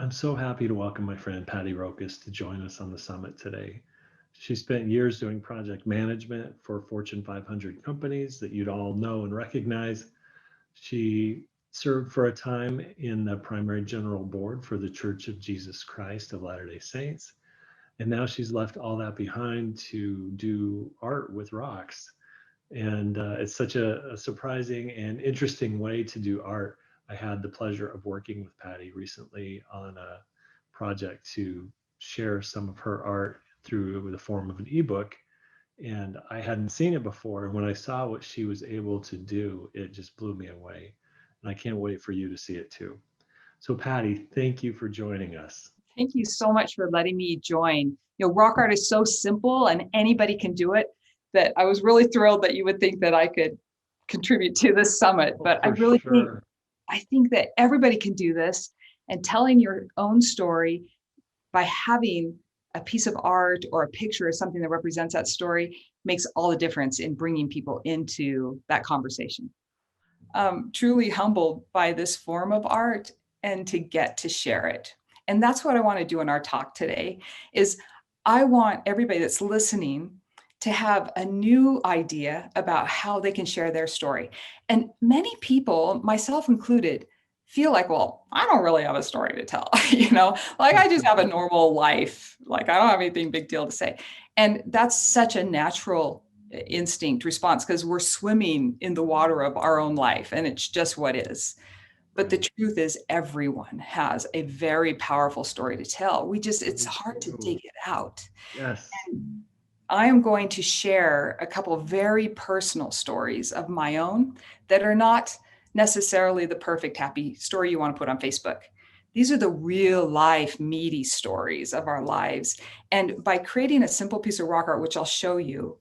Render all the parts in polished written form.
I'm so happy to welcome my friend Patti Rokus to join us on the summit today. She spent years doing project management for Fortune 500 companies that you'd all know and recognize. She served for a time in the primary general board for the Church of Jesus Christ of Latter-day Saints. And now she's left all that behind to do art with rocks. And it's such a surprising and interesting way to do art. I had the pleasure of working with Patti recently on a project to share some of her art through the form of an ebook. And I hadn't seen it before. And when I saw what she was able to do, it just blew me away. And I can't wait for you to see it too. So, Patti, thank you for joining us. Thank you so much for letting me join. Rock art is so simple and anybody can do it that I was really thrilled that you would think that I could contribute to this summit. But I really think that everybody can do this, and telling your own story by having a piece of art or a picture or something that represents that story makes all the difference in bringing people into that conversation. Truly humbled by this form of art and to get to share it. And that's what I want to do in our talk today is I want everybody that's listening to have a new idea about how they can share their story. And many people, myself included, feel like, well, I don't really have a story to tell, like I just have a normal life. Like I don't have anything big deal to say. And that's such a natural instinct response because we're swimming in the water of our own life and it's just what is. But the truth is everyone has a very powerful story to tell. It's hard to dig it out. Yes. And I am going to share a couple of very personal stories of my own that are not necessarily the perfect happy story you want to put on Facebook. These are the real life meaty stories of our lives. And by creating a simple piece of rock art, which I'll show you,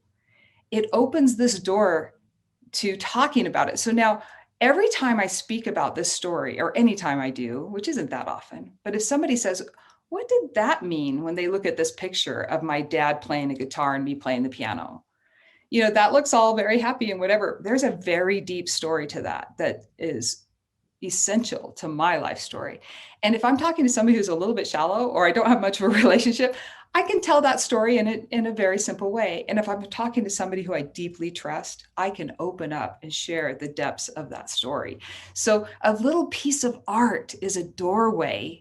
it opens this door to talking about it. So now every time I speak about this story, or anytime I do, which isn't that often, but if somebody says, what did that mean when they look at this picture of my dad playing a guitar and me playing the piano? That looks all very happy and whatever. There's a very deep story to that is essential to my life story. And if I'm talking to somebody who's a little bit shallow or I don't have much of a relationship, I can tell that story in a very simple way. And if I'm talking to somebody who I deeply trust, I can open up and share the depths of that story. So a little piece of art is a doorway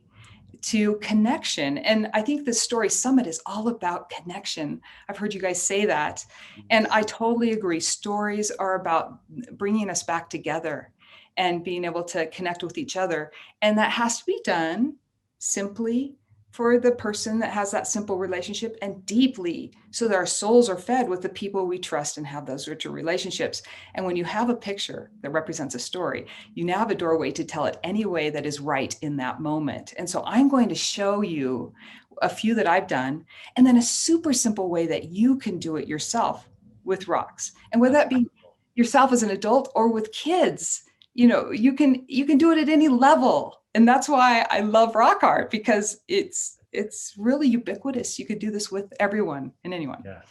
to connection. And I think the Story Summit is all about connection. I've heard you guys say that. And I totally agree. Stories are about bringing us back together and being able to connect with each other. And that has to be done simply for the person that has that simple relationship and deeply so that our souls are fed with the people we trust and have those richer relationships. And when you have a picture that represents a story, you now have a doorway to tell it any way that is right in that moment. And so I'm going to show you a few that I've done, and then a super simple way that you can do it yourself with rocks. And whether that be yourself as an adult or with kids, you can do it at any level. And that's why I love rock art, because it's really ubiquitous. You could do this with everyone and anyone. Yes.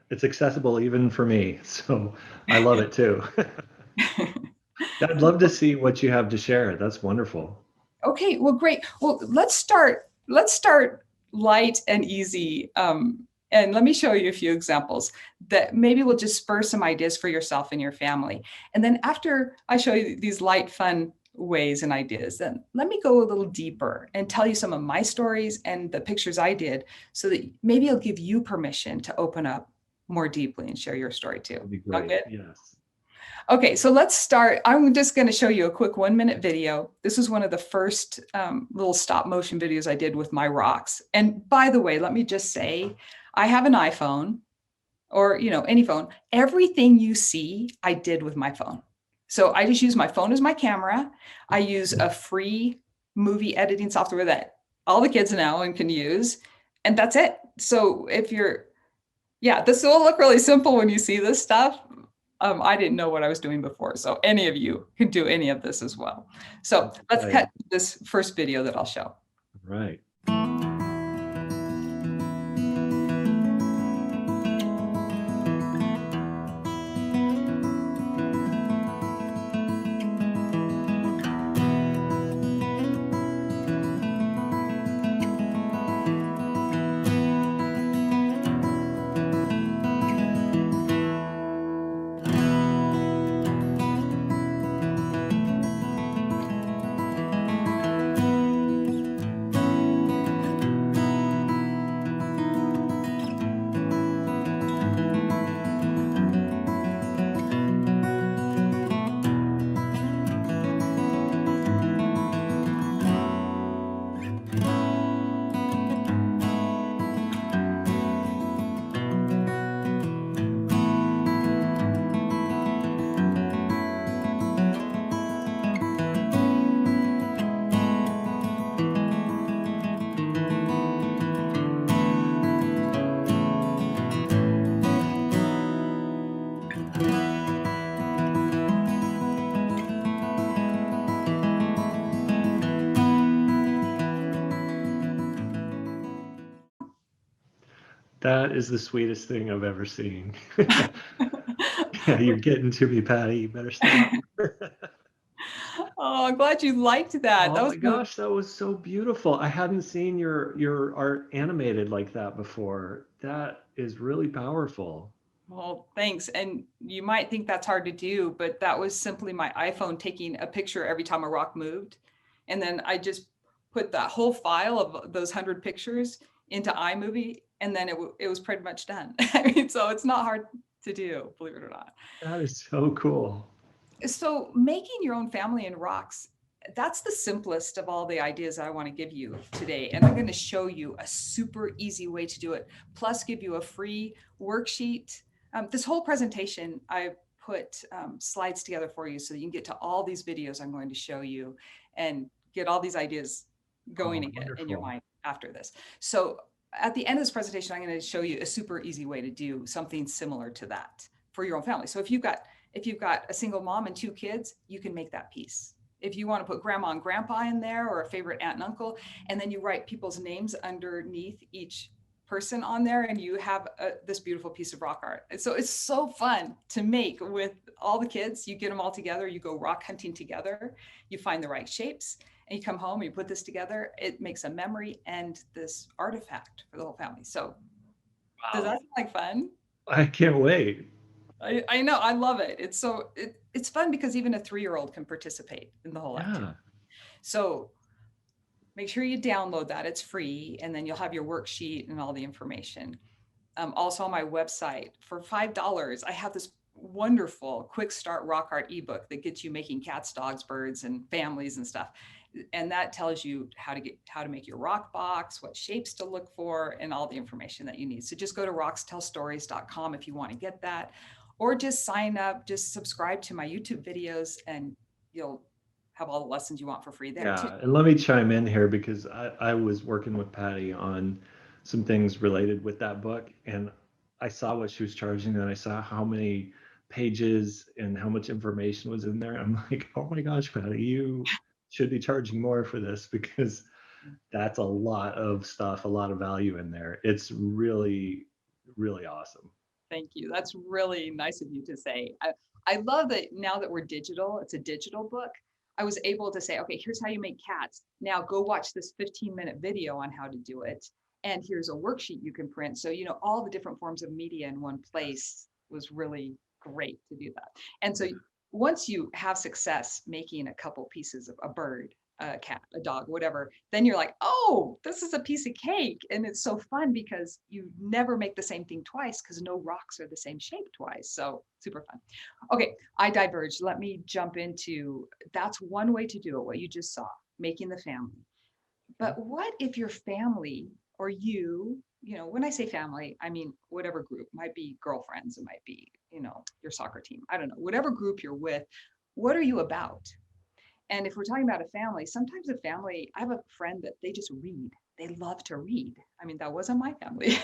It's accessible even for me. So I love it too. I'd love to see what you have to share. That's wonderful. Okay, well, great. Well, let's start light and easy. And let me show you a few examples that maybe will just spur some ideas for yourself and your family. And then after I show you these light, fun ways and ideas, then let me go a little deeper and tell you some of my stories and the pictures I did, so that maybe it'll give you permission to open up more deeply and share your story too. That'd be great. Good? Yes. Okay, so let's start. I'm just going to show you a quick 1-minute video. This is one of the first little stop motion videos I did with my rocks. And by the way, let me just say, I have an iPhone, or any phone. Everything you see, I did with my phone. So I just use my phone as my camera. I use a free movie editing software that all the kids now can use, and that's it. So this will look really simple when you see this stuff. I didn't know what I was doing before, so any of you can do any of this as well. So let's cut this first video that I'll show. Right. That is the sweetest thing I've ever seen. Yeah, you're getting to me, Patty. You better stop. Oh, I'm glad you liked that. Oh That my was one of gosh, that was so beautiful. I hadn't seen your art animated like that before. That is really powerful. well, thanks. And you might think that's hard to do, but that was simply my iPhone taking a picture every time a rock moved. And then I just put that whole file of those 100 pictures into iMovie, and then it was pretty much done. I mean, so it's not hard to do, believe it or not. That is so cool. So making your own family in rocks, that's the simplest of all the ideas I want to give you today. And I'm going to show you a super easy way to do it, plus give you a free worksheet. This whole presentation, I put slides together for you so that you can get to all these videos I'm going to show you and get all these ideas going again in your mind after this. So at the end of this presentation, I'm going to show you a super easy way to do something similar to that for your own family. So if you've got a single mom and 2 kids, you can make that piece. If you want to put grandma and grandpa in there, or a favorite aunt and uncle, and then you write people's names underneath each person on there, and you have this beautiful piece of rock art. And so it's so fun to make with all the kids. You get them all together, you go rock hunting together, you find the right shapes, and you come home, you put this together. It makes a memory and this artifact for the whole family. So does that sound like fun? I can't wait. I know, I love it. It's fun because even a 3-year-old can participate in the whole activity. So make sure you download that. It's free, and then you'll have your worksheet and all the information. Also on my website for $5, I have this wonderful QuickStart Rock Art ebook that gets you making cats, dogs, birds, and families and stuff. And that tells you how to make your rock box, what shapes to look for, and all the information that you need. So just go to rockstellstories.com if you want to get that, or just sign up, just subscribe to my YouTube videos, and you'll have all the lessons you want for free there too. And let me chime in here because I was working with Patty on some things related with that book, and I saw what she was charging, and I saw how many pages and how much information was in there. I'm like, oh my gosh, Patty, you should be charging more for this, because that's a lot of stuff, a lot of value in there. It's really, really awesome. Thank you. That's really nice of you to say. I love that now that we're digital, it's a digital book. I was able to say, okay, here's how you make cats. Now go watch this 15-minute video on how to do it. And here's a worksheet you can print. So, you know, all the different forms of media in one place was really great to do that. And so once you have success making a couple pieces of a bird, a cat, a dog, whatever, then you're like, oh, this is a piece of cake. And it's so fun because you never make the same thing twice, because no rocks are the same shape twice. So super fun. Okay, I diverged. Let me jump into, that's one way to do it, what you just saw, making the family. But what if your family or you know, when I say family, I mean whatever group, might be girlfriends, it might be, you know, your soccer team, I don't know, whatever group you're with, what are you about? And if we're talking about a family, sometimes a family, I have a friend that they just read. They love to read. I mean, that wasn't my family.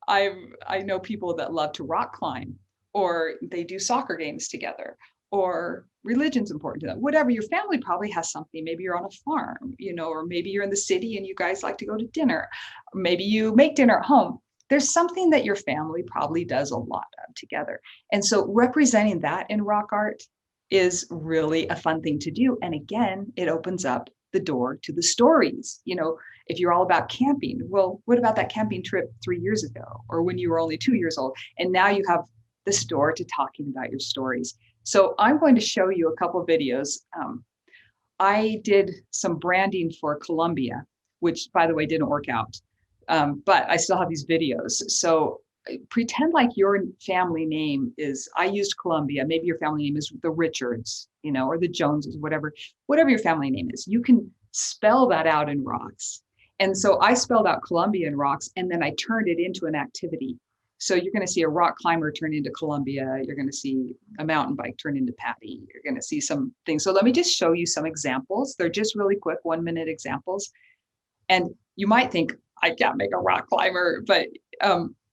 I know people that love to rock climb, or they do soccer games together, or religion's important to them. Whatever, your family probably has something. Maybe you're on a farm, you know, or maybe you're in the city and you guys like to go to dinner. Or maybe you make dinner at home. There's something that your family probably does a lot of together. And so representing that in rock art is really a fun thing to do. And again, it opens up the door to the stories. You know, if you're all about camping, well, what about that camping trip 3 years ago, or when you were only 2 years old? And now you have this door to talking about your stories. So I'm going to show you a couple of videos. I did some branding for Columbia, which by the way, didn't work out. But I still have these videos. So pretend like your family name is, I used Columbia, maybe your family name is the Richards, you know, or the Joneses, whatever your family name is. You can spell that out in rocks. And so I spelled out Columbia in rocks, and then I turned it into an activity. So you're going to see a rock climber turn into Columbia. You're going to see a mountain bike turn into Patti. You're going to see some things. So let me just show you some examples. They're just really quick 1-minute examples. And you might think, I can't make a rock climber, but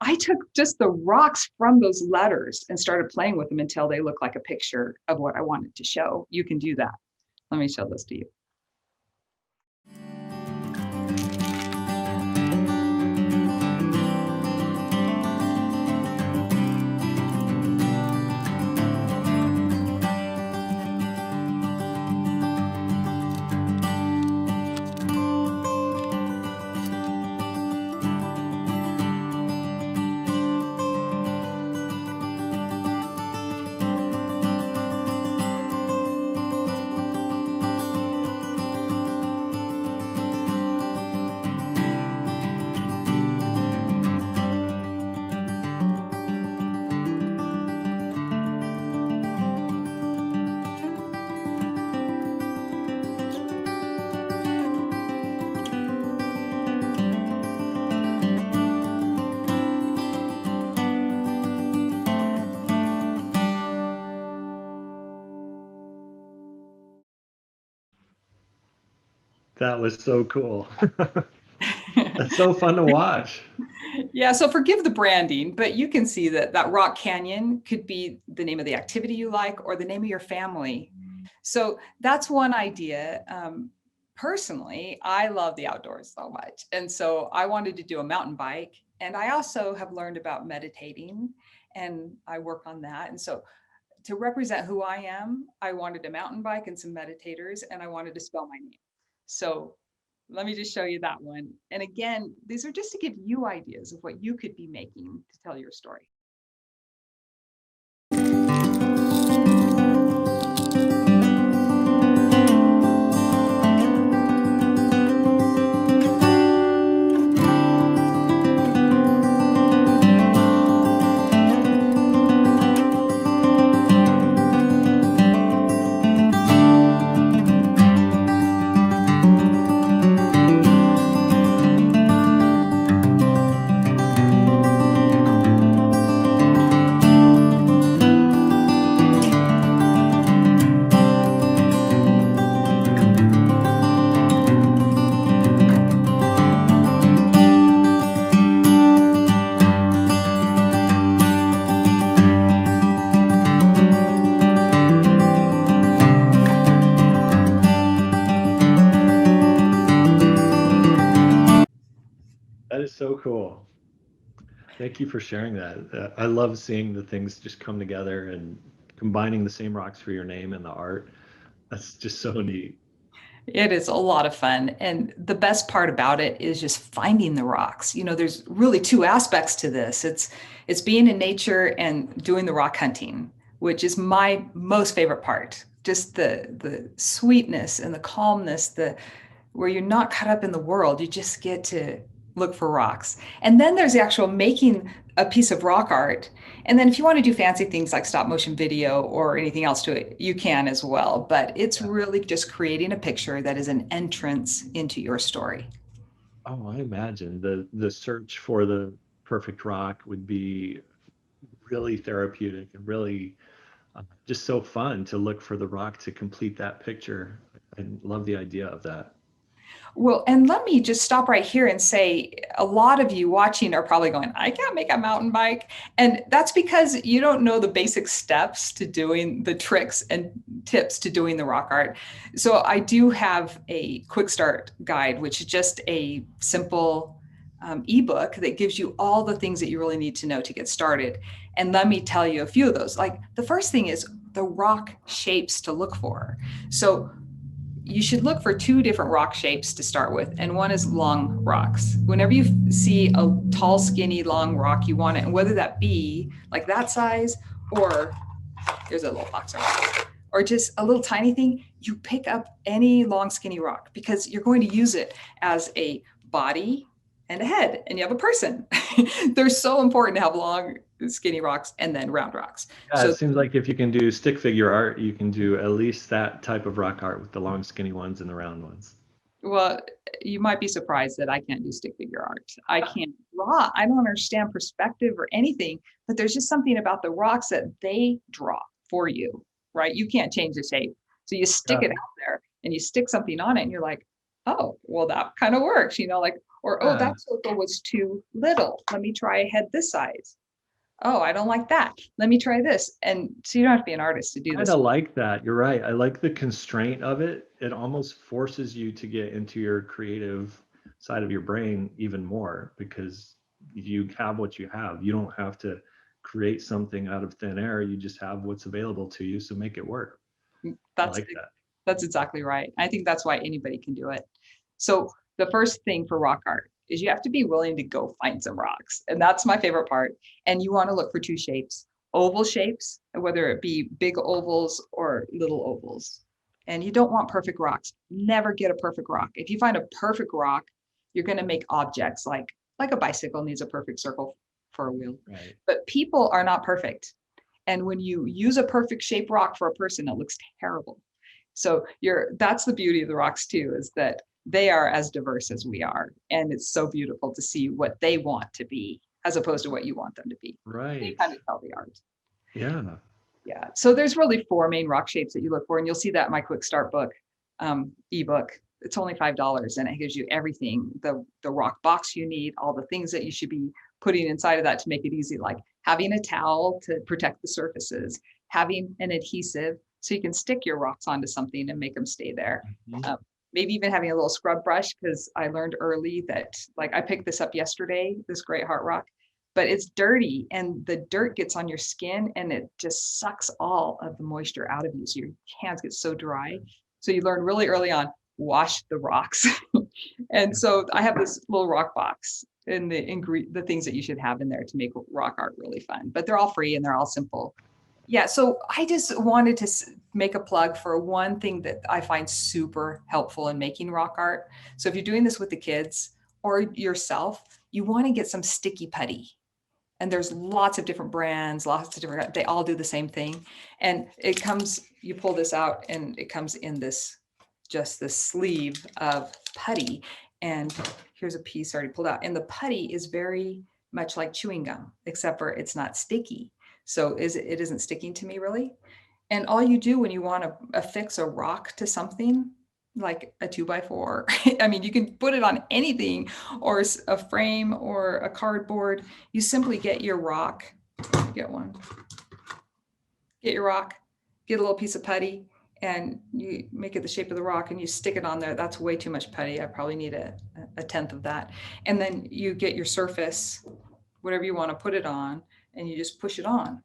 I took just the rocks from those letters and started playing with them until they look like a picture of what I wanted to show. You can do that. Let me show this to you. That was so cool. That's so fun to watch. Yeah, so forgive the branding, but you can see that that rock canyon could be the name of the activity you like or the name of your family. So that's one idea. Personally, I love the outdoors so much. And so I wanted to do a mountain bike. And I also have learned about meditating and I work on that. And so to represent who I am, I wanted a mountain bike and some meditators, and I wanted to spell my name. So let me just show you that one. And again, these are just to give you ideas of what you could be making to tell your story. That is so cool. Thank you for sharing that. I love seeing the things just come together and combining the same rocks for your name and the art. That's just so neat. It is a lot of fun. And the best part about it is just finding the rocks. You know, there's really two aspects to this. It's being in nature and doing the rock hunting, which is my most favorite part. Just the sweetness and the calmness, the where you're not caught up in the world. You just get to look for rocks. And then there's the actual making a piece of rock art. And then if you want to do fancy things like stop motion video or anything else to it, you can as well. But it's Yeah. really just creating a picture that is an entrance into your story. Oh, I imagine the search for the perfect rock would be really therapeutic and really just so fun to look for the rock to complete that picture. I love the idea of that. Well, and let me just stop right here and say a lot of you watching are probably going, I can't make a mountain bike. And that's because you don't know the basic steps to doing the tricks and tips to doing the rock art. So I do have a quick start guide, which is just a simple ebook that gives you all the things that you really need to know to get started. And let me tell you a few of those. Like the first thing is the rock shapes to look for. So you should look for two different rock shapes to start with, and one is long rocks. Whenever you see a tall, skinny, long rock, you want it, and whether that be like that size or there's a little box or just a little tiny thing, you pick up any long, skinny rock because you're going to use it as a body and a head, and you have a person. They're so important to have long, skinny rocks and then round rocks. Yeah, it So seems like if you can do stick figure art, you can do at least that type of rock art with the long, skinny ones and the round ones. well, you might be surprised that I can't do stick figure art. I can't draw. I don't understand perspective or anything, but there's just something about the rocks that they draw for you, right? You can't change the shape. So you stick Yeah, it out there and you stick something on it and you're like, oh, well, that kind of works, like, or, oh, yeah. that circle was too little. Let me try a head this size. Oh, I don't like that. Let me try this. And so you don't have to be an artist to do Kind this. of like that. You're right. I like the constraint of it. It almost forces you to get into your creative side of your brain even more because you have what you have. You don't have to create something out of thin air. You just have what's available to you. So make it work. I That's like that. That's exactly right. I think that's why anybody can do it. So the first thing for rock art is you have to be willing to go find some rocks. And that's my favorite part. And you want to look for two shapes, oval shapes, whether it be big ovals or little ovals. And you don't want perfect rocks. Never get a perfect rock. If you find a perfect rock, you're going to make objects like a bicycle needs a perfect circle for a wheel. Right. But people are not perfect. And when you use a perfect shaped rock for a person, it looks terrible. So that's the beauty of the rocks too, is that they are as diverse as we are. And it's so beautiful to see what they want to be as opposed to what you want them to be. They Right. kind of tell the art. Yeah. Yeah. So there's really four main rock shapes that you look for. And you'll see that in my quick start book, ebook. it's only $5 and it gives you everything, the rock box you need, all the things that you should be putting inside of that to make it easy, like having a towel to protect the surfaces, having an adhesive so you can stick your rocks onto something and make them stay there. Mhm. Maybe even having a little scrub brush, because I learned early that, like, I picked this up yesterday, this Great Heart Rock, but it's dirty and the dirt gets on your skin and it just sucks all of the moisture out of you. So your hands get so dry. So you learn really early on, wash the rocks. And so I have this little rock box and the things that you should have in there to make rock art really fun, but they're all free and they're all simple. Yeah, so I just wanted to make a plug for one thing that I find super helpful in making rock art. So if you're doing this with the kids or yourself, you want to get some sticky putty. And there's lots of different brands, lots of different, they all do the same thing. And it comes, you pull this out and it comes in this, just this sleeve of putty. And here's a piece already pulled out. And the putty is very much like chewing gum, except for it's not sticky. So it isn't sticking to me really. And all you do when you want to affix a rock to something like a 2x4, I mean, you can put it on anything or a frame or a cardboard. You simply get your rock, get one, get your rock, get a little piece of putty, and you make it the shape of the rock and you stick it on there. That's way too much putty. I probably need a tenth of that. And then you get your surface, whatever you want to put it on, and you just push it on.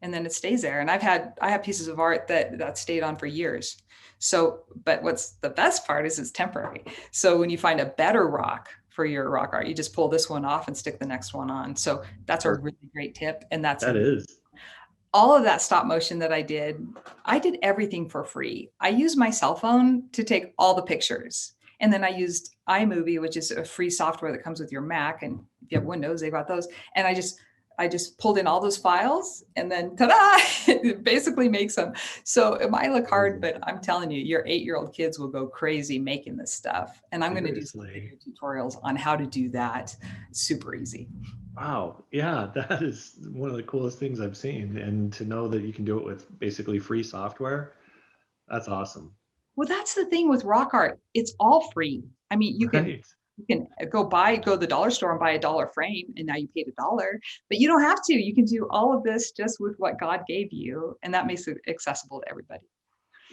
And then it stays there. And I have pieces of art that stayed on for years. So, but what's the best part is it's temporary. So when you find a better rock for your rock art, you just pull this one off and stick the next one on. So that's a really great tip. And That is. all of that stop motion that I did everything for free. I used my cell phone to take all the pictures. And then I used iMovie, which is a free software that comes with your Mac. And if you have Windows, they got those. And I just pulled in all those files and then ta-da, it basically makes them. So it might look hard, but I'm telling you, your 8-year-old kids will go crazy making this stuff. And I'm going to do some video tutorials on how to do that. Super easy. Wow. Yeah, that is one of the coolest things I've seen. And to know that you can do it with basically free software, that's awesome. Well, that's the thing with rock art. It's all free. I mean, you can go to the dollar store and buy $1 frame and now you paid $1, but you don't have to. You can do all of this just with what God gave you, and that makes it accessible to everybody.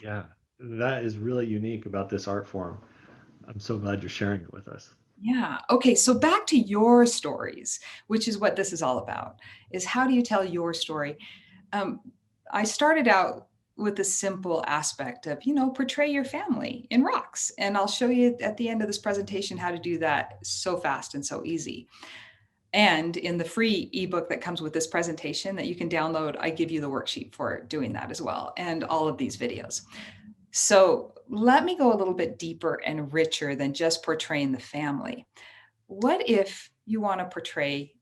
Yeah, that is really unique about this art form. I'm so glad you're sharing it with us. Yeah. Okay. So back to your stories, which is what this is all about, is how do you tell your story? I started out with the simple aspect of, portray your family in rocks. And I'll show you at the end of this presentation how to do that so fast and so easy. And in the free ebook that comes with this presentation that you can download, I give you the worksheet for doing that as well, and all of these videos. So let me go a little bit deeper and richer than just portraying the family. What if you want to portray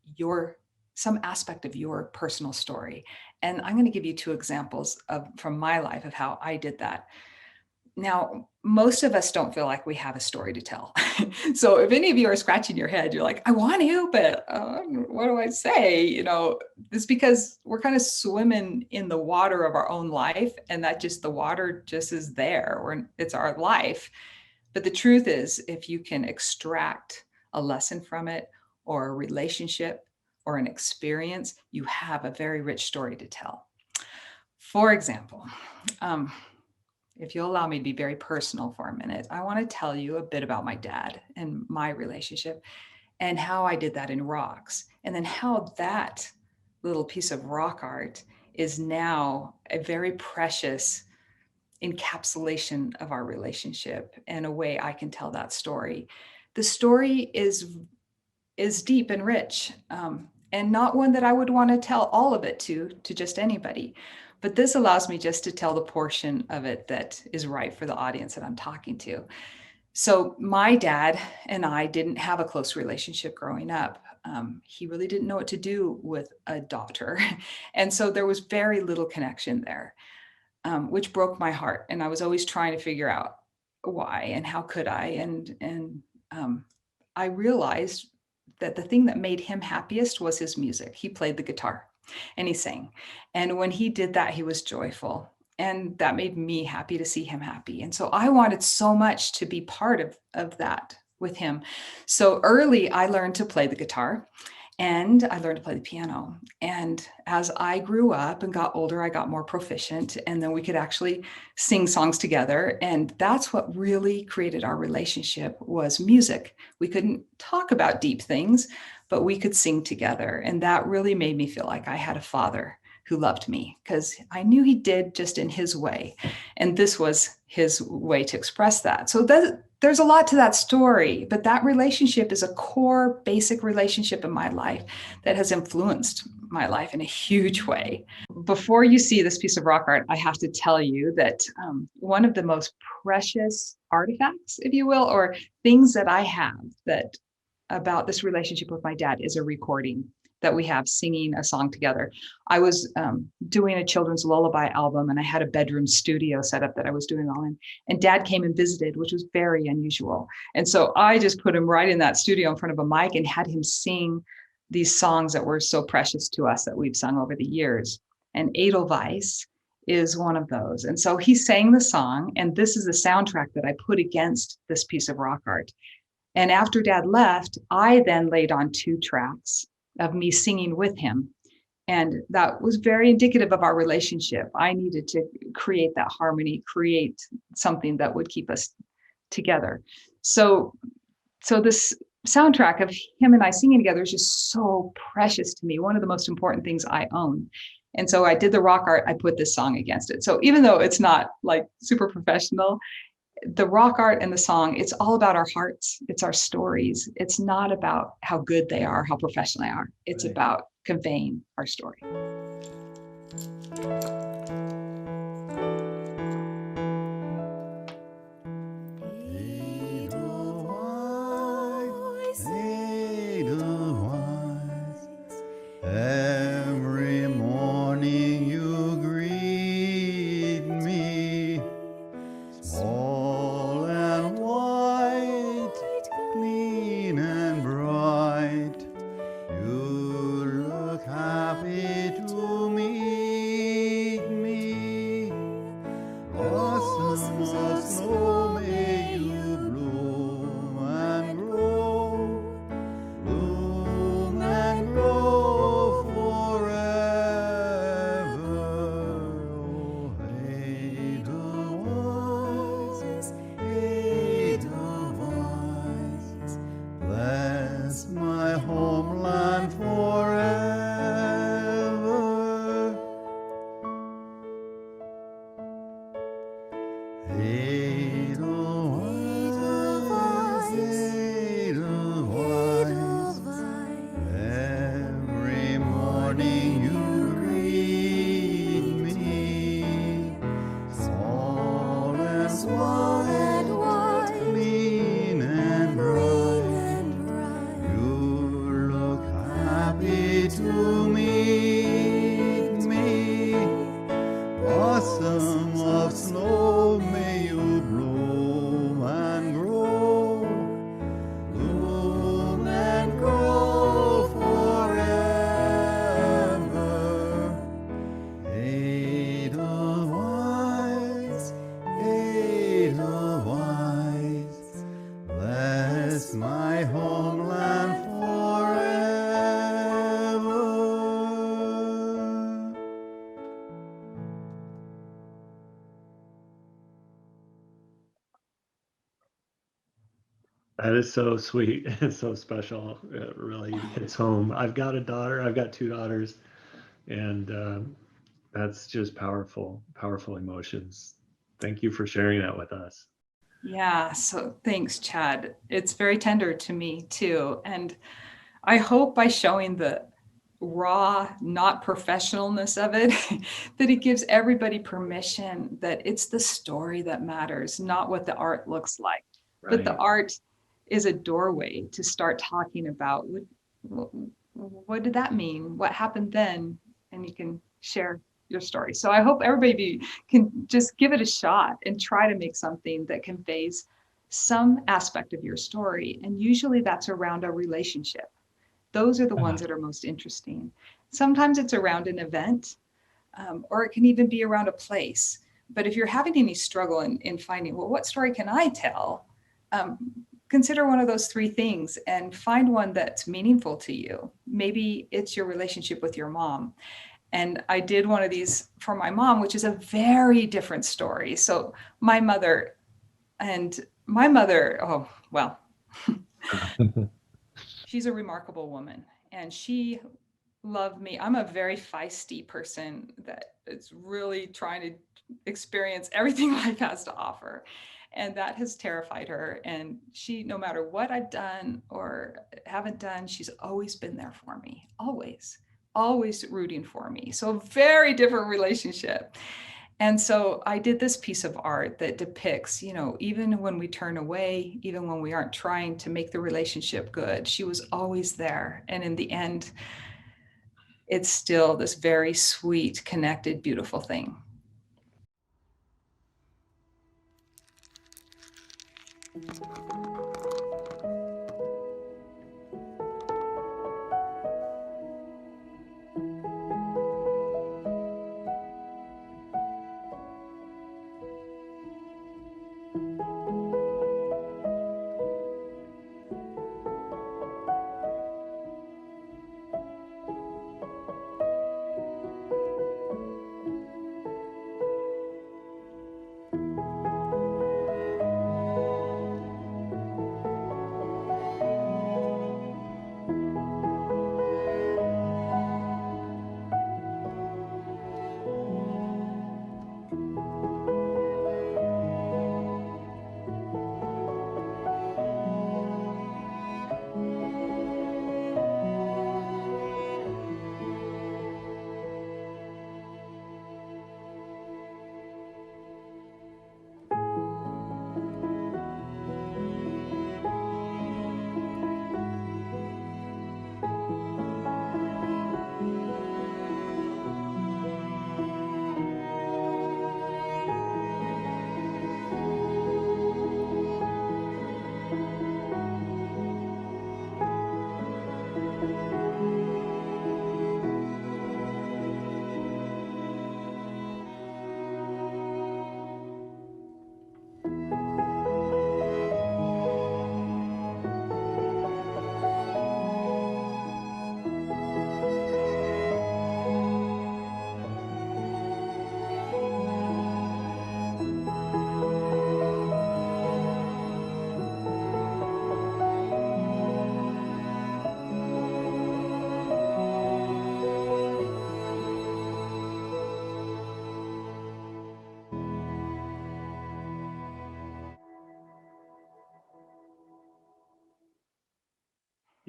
some aspect of your personal story? And I'm going to give you 2 examples from my life of how I did that. Now, most of us don't feel like we have a story to tell. So if any of you are scratching your head, you're like, I want to, but what do I say? It's because we're kind of swimming in the water of our own life, and the water just is there, it's our life. But the truth is, if you can extract a lesson from it, or a relationship, or an experience, you have a very rich story to tell. For example, if you'll allow me to be very personal for a minute, I want to tell you a bit about my dad and my relationship and how I did that in rocks, and then how that little piece of rock art is now a very precious encapsulation of our relationship and a way I can tell that story. The story is deep and rich, and not one that I would want to tell all of it to just anybody. But this allows me just to tell the portion of it that is right for the audience that I'm talking to. So my dad and I didn't have a close relationship growing up. He really didn't know what to do with a daughter. And so there was very little connection there, which broke my heart. And I was always trying to figure out why and how could I. And I realized that the thing that made him happiest was his music. He played the guitar and he sang. And when he did that, he was joyful. And that made me happy to see him happy. And so I wanted so much to be part of that with him. So early, I learned to play the guitar and I learned to play the piano. And as I grew up and got older, I got more proficient. And then we could actually sing songs together. And that's what really created our relationship was music. We couldn't talk about deep things, but we could sing together. And that really made me feel like I had a father who loved me, because I knew he did, just in his way. And this was his way to express that. So there's a lot to that story, but that relationship is a core, basic relationship in my life that has influenced my life in a huge way. Before you see this piece of rock art, I have to tell you that one of the most precious artifacts, if you will, or things that I have that about this relationship with my dad is a recording that we have singing a song together. I was doing a children's lullaby album, and I had a bedroom studio set up that I was doing all in. And Dad came and visited, which was very unusual. And so I just put him right in that studio in front of a mic and had him sing these songs that were so precious to us that we've sung over the years. And Edelweiss is one of those. And so he sang the song, and this is the soundtrack that I put against this piece of rock art. And after Dad left, I then laid on 2 tracks of me singing with him. And that was very indicative of our relationship. I needed to create that harmony, create something that would keep us together. So this soundtrack of him and I singing together is just so precious to me, one of the most important things I own. And so I did the rock art, I put this song against it. So even though it's not like super professional, the rock art and the song, it's all about our hearts. It's our stories. It's not about how good they are, how professional they are. It's Right. about conveying our story. Every morning you greet me, small and white, clean and bright. You look happy to meet me. Blossoms of snow, may you bloom and grow, bloom and grow forever. Oh, Edelweiss, Edelweiss, bless my homeland forever. Edelweiss, Edelweiss, every morning you greet me, small and white, clean and bright. You look happy to meet me. Blossom of snow, may you bloom and grow, bloom and grow forever. Edelweiss, Edelweiss, bless my homeland forever. That is so sweet and so special. It really hits home. I've got a daughter. I've got 2 daughters, and that's just powerful, powerful emotions. Thank you for sharing that with us. Yeah, so thanks, Chad. It's very tender to me too. And I hope by showing the raw, not professionalness of it, that it gives everybody permission that it's the story that matters, not what the art looks like. But the Right. art is a doorway to start talking about what did that mean? What happened then? And you can share your story. So I hope everybody can just give it a shot and try to make something that conveys some aspect of your story. And usually that's around a relationship. Those are the ones that are most interesting. Sometimes it's around an event, or it can even be around a place. But if you're having any struggle in finding, well, what story can I tell? Consider one of those three things and find one that's meaningful to you. Maybe it's your relationship with your mom. And I did one of these for my mom, which is a very different story. So my mother, oh, well, she's a remarkable woman, and she loved me. I'm a very feisty person that is really trying to experience everything life has to offer. And that has terrified her. And she, no matter what I've done or haven't done, she's always been there for me, always rooting for me. So a very different relationship. And so I did this piece of art that depicts, even when we turn away, even when we aren't trying to make the relationship good, she was always there. And in the end, it's still this very sweet, connected, beautiful thing.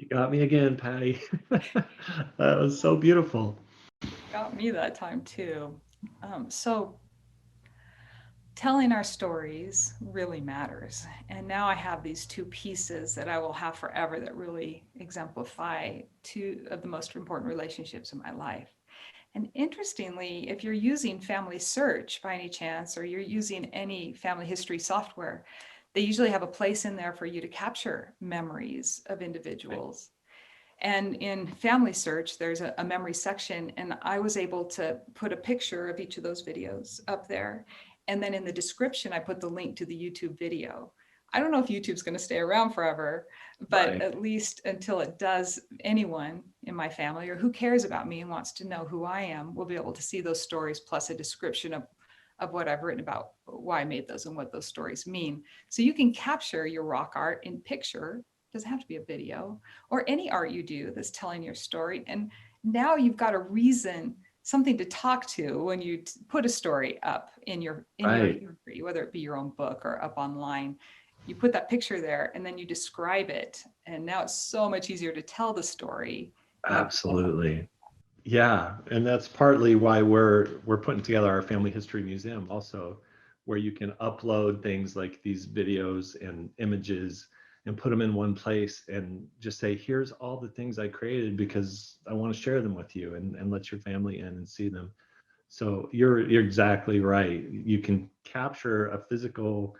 You got me again, Patty. That was so beautiful. Got me that time too. So telling our stories really matters. And now I have these two pieces that I will have forever that really exemplify two of the most important relationships in my life. And interestingly, if you're using Family Search by any chance, or you're using any family history software, they usually have a place in there for you to capture memories of individuals. And in Family Search, there's a memory section, and I was able to put a picture of each of those videos up there. And then in the description, I put the link to the YouTube video. I don't know if YouTube's going to stay around forever, but Right. at least until it does, anyone in my family or who cares about me and wants to know who I am will be able to see those stories plus a description of what I've written about why I made those and what those stories mean. So you can capture your rock art in picture. Doesn't have to be a video, or any art you do that's telling your story. And now you've got a reason, something to talk to when you put a story up in your history, whether it be your own book or up online. You put that picture there and then you describe it. And now it's so much easier to tell the story. Absolutely. Yeah, and that's partly why we're putting together our family history museum also, where you can upload things like these videos and images and put them in one place and just say, here's all the things I created because I want to share them with you and let your family in and see them. So you're exactly right. You can capture a physical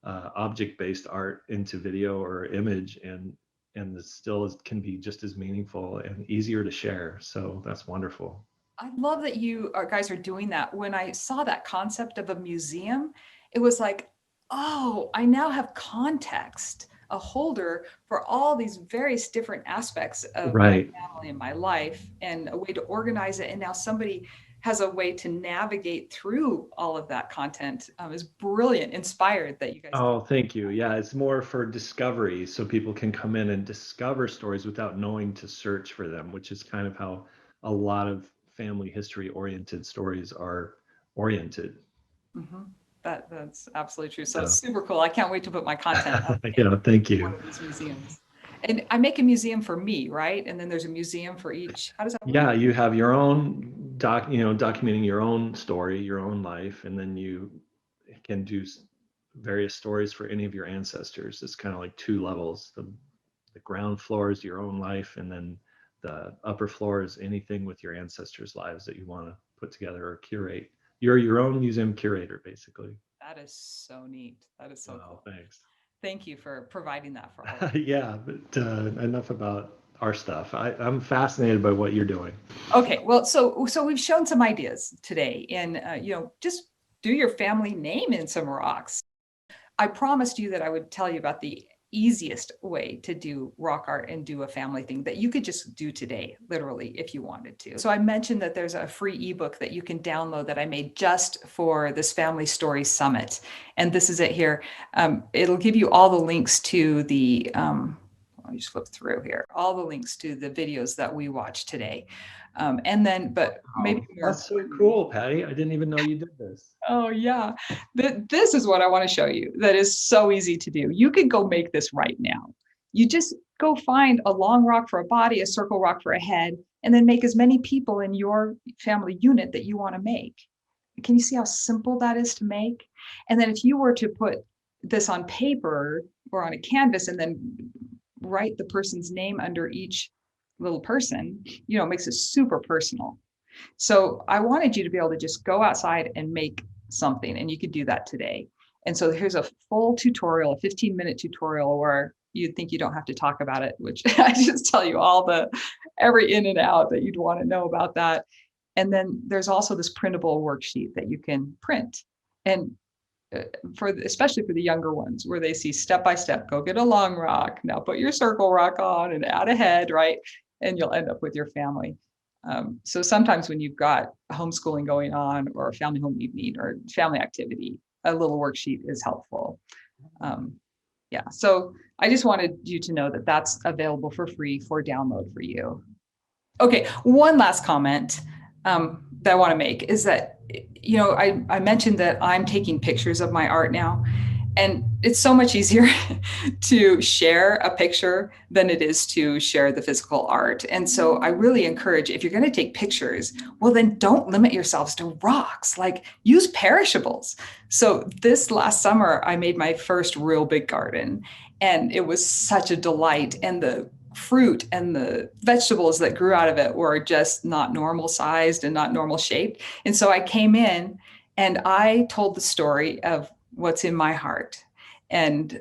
object-based art into video or image, and it still can be just as meaningful and easier to share. So that's wonderful. I love that you guys are doing that. When I saw that concept of a museum, it was like, oh, I now have context, a holder for all these various different aspects of my Right. family and my life, and a way to organize it. And now somebody has a way to navigate through all of that content. Is brilliant, inspired that you guys do. Oh, thank you. Yeah, it's more for discovery, so people can come in and discover stories without knowing to search for them, which is kind of how a lot of family history oriented stories are oriented. Mhm. That's absolutely true. So Yeah. it's super cool. I can't wait to put my content up Thank in one you. of these museums. And I make a museum for me, right? And then there's a museum for each. How does that work? Yeah, you have your own documenting your own story, your own life, and then you can do various stories for any of your ancestors. It's kind of like two levels. The ground floor is your own life, and then the upper floor is anything with your ancestors' lives that you want to put together or curate. You're your own museum curator, basically. That is so neat. That is so Oh, cool. thanks. Thank you for providing that for all of us. Yeah, but enough about our stuff. I'm fascinated by what you're doing. Okay, well, so we've shown some ideas today in just do your family name in some rocks. I promised you that I would tell you about the easiest way to do rock art and do a family thing that you could just do today, literally, if you wanted to. So I mentioned that there's a free ebook that you can download that I made just for this Family Story Summit. And this is it here. It'll give you all the links to the, let me just flip through here, all the links to the videos that we watched today. And then, but maybe more That's so importantly, cool, Patty. I didn't even know you did this. oh yeah, this is what I want to show you. That is so easy to do. You could go make this right now. You just go find a long rock for a body, a circle rock for a head, and then make as many people in your family unit that you want to make. Can you see how simple that is to make? And then if you were to put this on paper or on a canvas and then write the person's name under each little person, it makes it super personal. So I wanted you to be able to just go outside and make something, and you could do that today. And so here's a full tutorial, a 15-minute tutorial where you'd think you don't have to talk about it, which I just tell you every in and out that you'd want to know about that. And then there's also this printable worksheet that you can print. And especially for the younger ones, where they see step by step, go get a long rock, now put your circle rock on and add a head, right? And you'll end up with your family. So sometimes when you've got homeschooling going on or a family home evening or family activity, a little worksheet is helpful. Yeah, so I just wanted you to know that that's available for free for download for you. Okay, one last comment that I want to make is that, I mentioned that I'm taking pictures of my art now. And it's so much easier to share a picture than it is to share the physical art. And so I really encourage, if you're going to take pictures, well, then don't limit yourselves to rocks, like use perishables. So this last summer, I made my first real big garden, and it was such a delight. And the fruit and the vegetables that grew out of it were just not normal sized and not normal shaped. And so I came in and I told the story of what's in my heart, and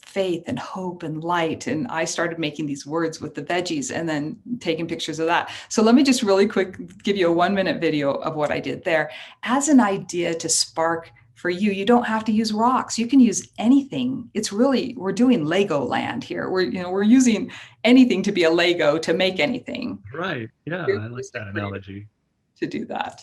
faith and hope and light. And I started making these words with the veggies and then taking pictures of that. So let me just really quick give you a 1-minute video of what I did there as an idea to spark for you. You don't have to use rocks. You can use anything. It's really, we're doing Lego land here. We're using anything to be a Lego to make anything. Right. Yeah, I like that analogy. To do that.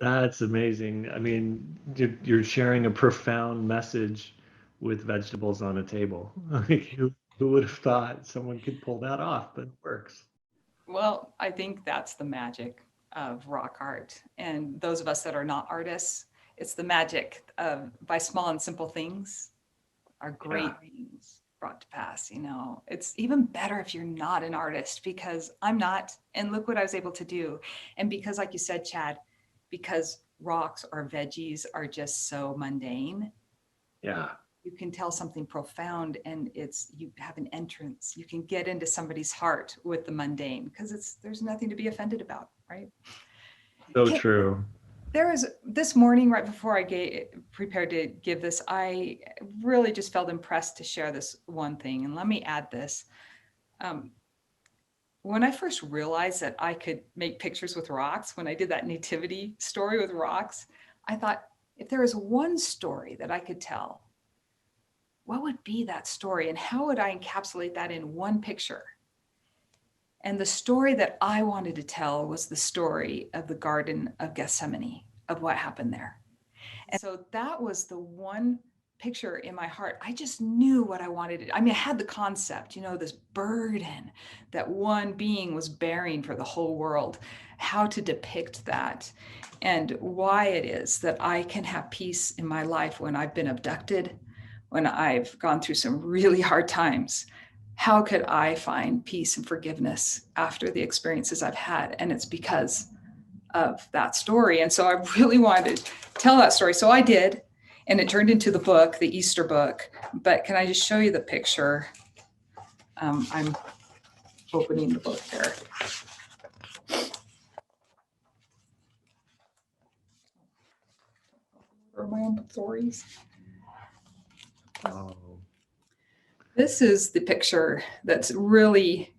That's amazing. I mean, you're sharing a profound message with vegetables on a table. Like, who would have thought someone could pull that off, but it works. Well, I think that's the magic of rock art. And those of us that are not artists, it's the magic of by small and simple things are great Yeah. things brought to pass. You know, it's even better if you're not an artist, because I'm not. And look what I was able to do. And because, like you said, Chad, because rocks or veggies are just so mundane, Yeah. you can tell something profound, and it's, you have an entrance. You can get into somebody's heart with the mundane, because there's nothing to be offended about, right? So true. There was this morning, right before I prepared to give this, I really just felt impressed to share this one thing. And let me add this. When I first realized that I could make pictures with rocks, when I did that nativity story with rocks, I thought, if there was one story that I could tell, what would be that story? And how would I encapsulate that in one picture? And the story that I wanted to tell was the story of the Garden of Gethsemane, of what happened there. And so that was the one picture in my heart. I just knew what I wanted. I mean, I had the concept, you know, this burden that one being was bearing for the whole world, how to depict that, and why it is that I can have peace in my life when I've been abducted, when I've gone through some really hard times. How could I find peace and forgiveness after the experiences I've had? And it's because of that story. And so I really wanted to tell that story. So I did, and it turned into the book, the Easter book. But can I just show you the picture? I'm opening the book here. Or my own stories. Oh, This is the picture that's really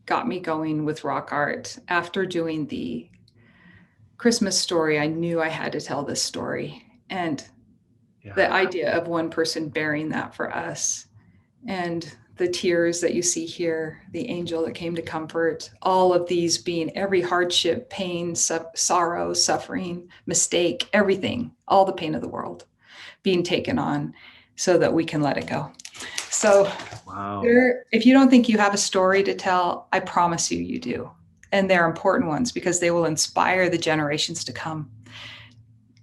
got me going with rock art. After doing the Christmas story, I knew I had to tell this story. And the yeah. idea of one person bearing that for us, and the tears that you see here, the angel that came to comfort, all of these being every hardship, pain, sorrow, suffering, mistake, everything, all the pain of the world being taken on so that we can let it go. So Wow. if you don't think you have a story to tell, I promise you, you do. And they're important ones, because they will inspire the generations to come.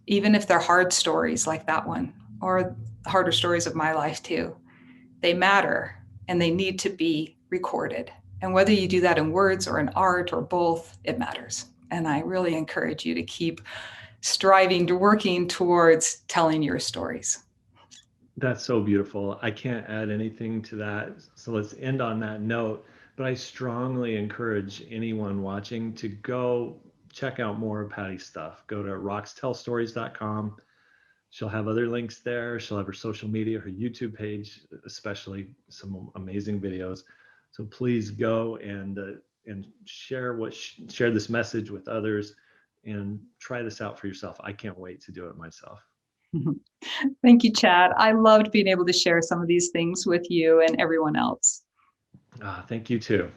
Even if they're hard stories like that one, or harder stories of my life too, they matter, and they need to be recorded. And whether you do that in words or in art or both, it matters. And I really encourage you to keep striving to working towards telling your stories. That's so beautiful. I can't add anything to that. So let's end on that note. But I strongly encourage anyone watching to go check out more of Patty's stuff. Go to rockstellstories.com. She'll have other links there. She'll have her social media, her YouTube page, especially some amazing videos. So please go and share share this message with others, and try this out for yourself. I can't wait to do it myself. Thank you, Chad. I loved being able to share some of these things with you and everyone else. Thank you too.